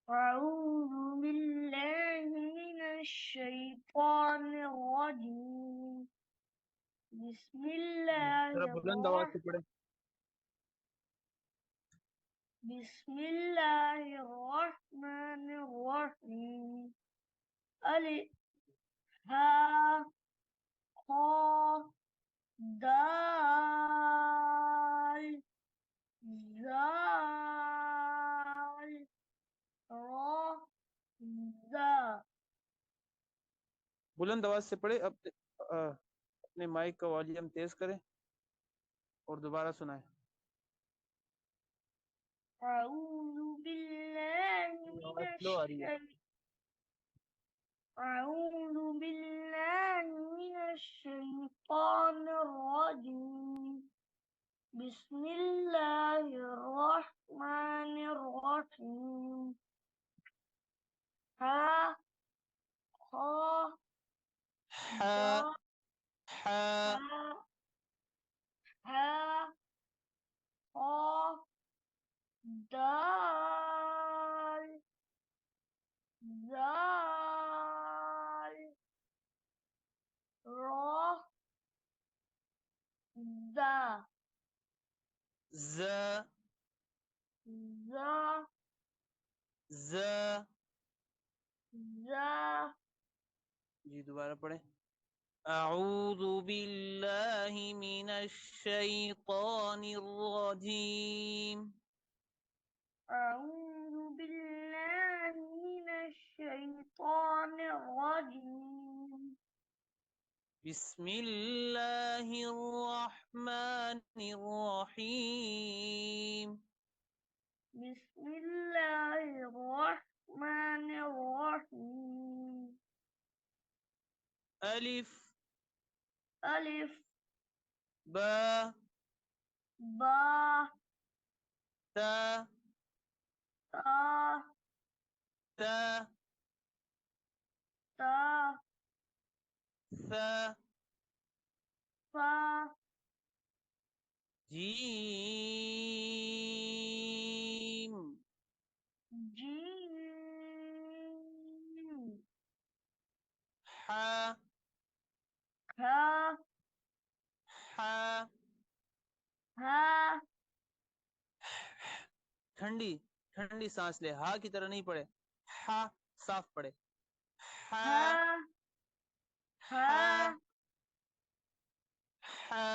أعوذ بالله من الشيطان الرجيم. بسم الله जरा बुलंद आवाज से पढ़े। بسم الله الرحمن الرحيم. ألف ها خا دال زال را زا. बुलंद आवाज से पढ़े। अब अपने माइक का वॉल्यूम तेज करें और दोबारा सुनाए। أعوذ بالله من आवाज स्लो आ रही है। الشيطان أعوذ بالله من الشيطان الرجيم. بسم الله الرحمن الرحيم. ها خا ح دا ح ها ها خا دال زال را زا ز زا ز زا. जी दोबारा पढ़े। أعوذ بالله من الشيطان الرجيم। أعوذ بالله من الشيطان الرجيم. بسم الله الرحمن الرحيم. بسم الله الرحمن الرحيم. ألف ألف با با تا تا تا تا ثا فا جيم جيم ح كا ح ها ठंडी ठंडी सांस ले। हा की तरह नहीं पड़े। हा साफ पड़े। हा ها हा ها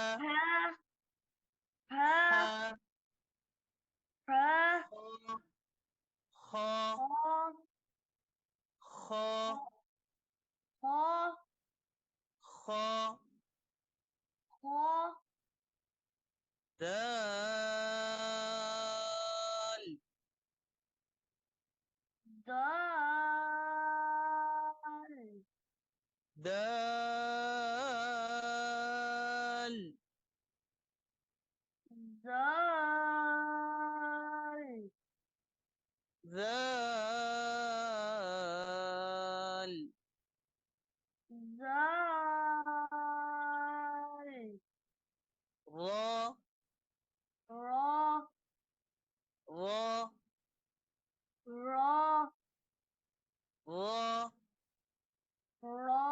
हा ها ها हा ها خ خا خ خا خ خا دال دال دال زال ذال زال را را را را را را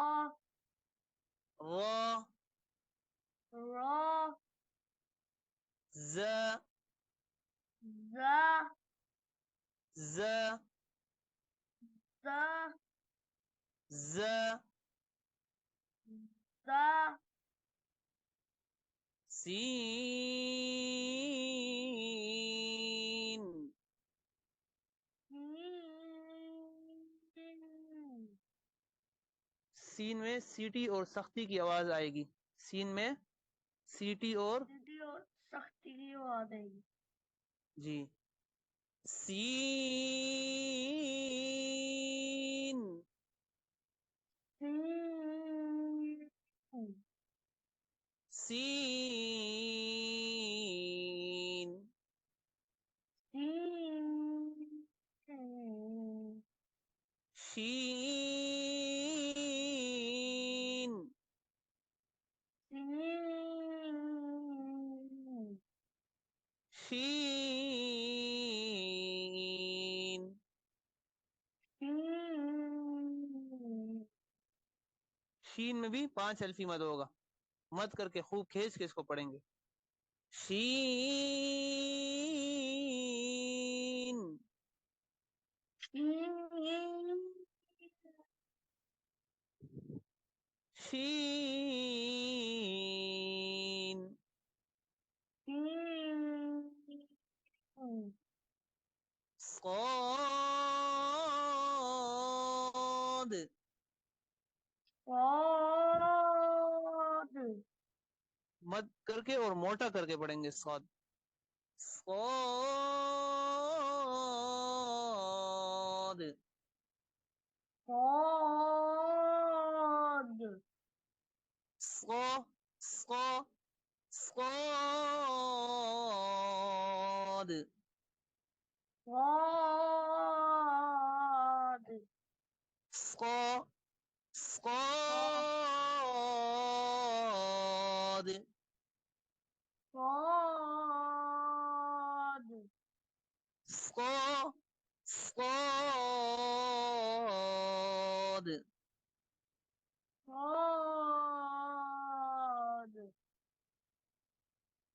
را را ز ز ز ز ز ز سين سين सीन में सीटी और सख्ती की आवाज आएगी। सीन में सीटी और सीधी और सख्ती की आवाज आएगी। जी सीन सीन सीन सीन शीन सीन शीन शीन में भी 5 अल्फी मद होगा। मद करके खूब खींच के इसको पढ़ेंगे। शीन। शीन। शीन। शीन। صاد। صاد। मद करके और मोटा करके पढ़ेंगे। सौद। सौद। صاد। सौ। सौ। सौद। صاد। सौ। सौद। صاد. सौ। सौद। صاد.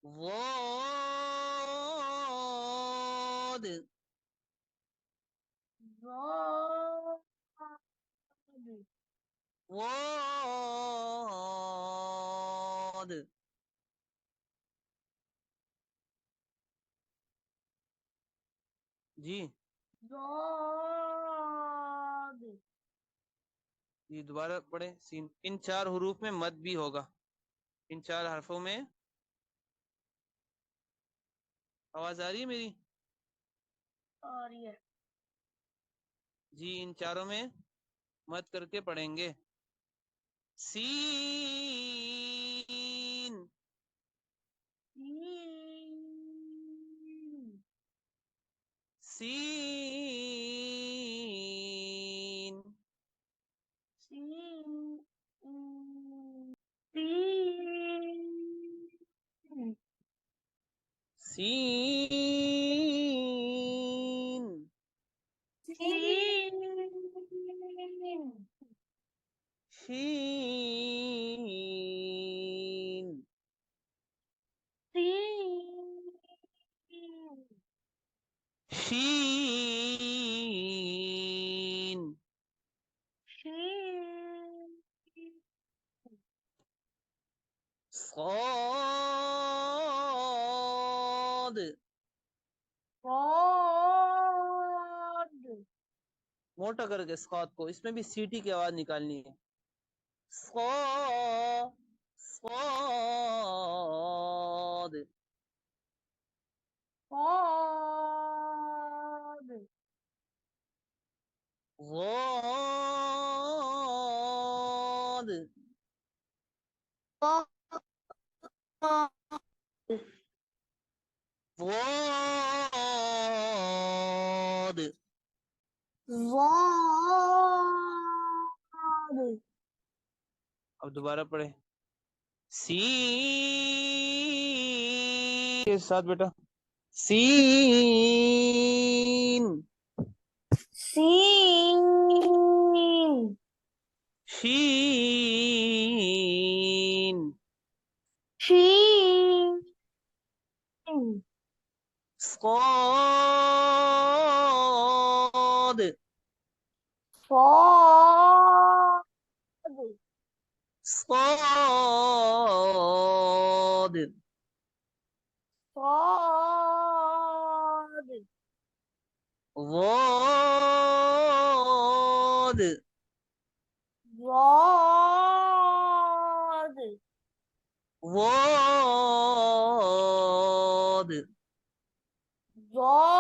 ضاد. ضاد. ضاد. जी ضاد. जी दोबारा पढ़े। सीन। इन 4 हरूफ में मद भी होगा। इन 4 हरफों में आवाज आ रही है मेरी? और ये जी इन चारों में मद करके पढ़ेंगे। सीन। सीन. सीन। सीन. सीन. सीन। सीन. शीन। सीन. शीन। सीन. صاد। صاد. मोटा करके स्कॉत को, इसमें भी सीटी की आवाज निकालनी है। स्कॉ। صاد. صاد. ضاد. ضاد. صاد. अब दोबारा पढ़े। सी के साथ बेटा। सीन। सीन. शीन। शीन. صاد. صاد. صاد. صاد. ضاد. ضاد. ضاد. ضاد.